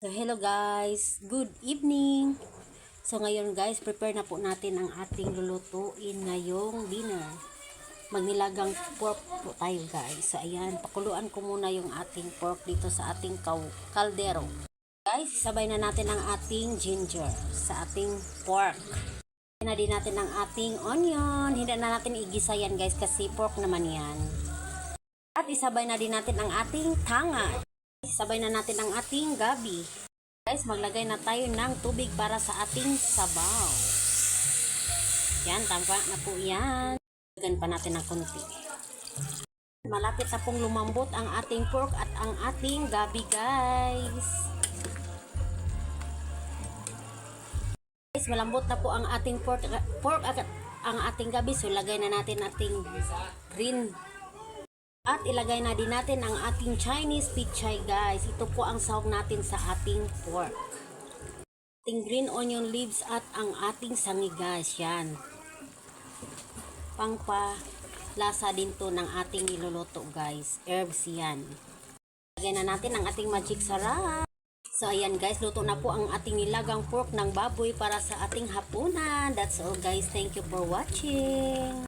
So, hello guys, good evening. So ngayon guys, prepare na po natin ang ating lulutuin ngayong dinner. Magnilagang pork po tayo guys. So ayan, pakuluan ko muna yung ating pork dito sa ating kaldero. Guys, sabay na natin ang ating ginger sa ating pork. Sabay na din natin ang ating onion. Hindi na natin igisa yan guys kasi pork naman yan. At isabay na din natin ang ating tanga. Sabay na natin ang ating gabi. Guys, maglagay na tayo ng tubig para sa ating sabaw. Yan, tama na po yan. Lagyan pa natin ng konti. Malapit na pong lumambot ang ating pork at ang ating gabi, guys. Guys, malambot na po ang ating pork at ang ating gabi. So, lagay na natin ating green. At ilagay na din natin ang ating Chinese pichay guys. Ito po ang sahog natin sa ating pork. Ating green onion leaves at ang ating sangi guys. Yan. Pangpalasa din to ng ating niluluto guys. Herbs yan. Ilagay na natin ang ating magic sarap. So ayan guys, luto na po ang ating nilagang pork ng baboy para sa ating hapunan. That's all guys. Thank you for watching.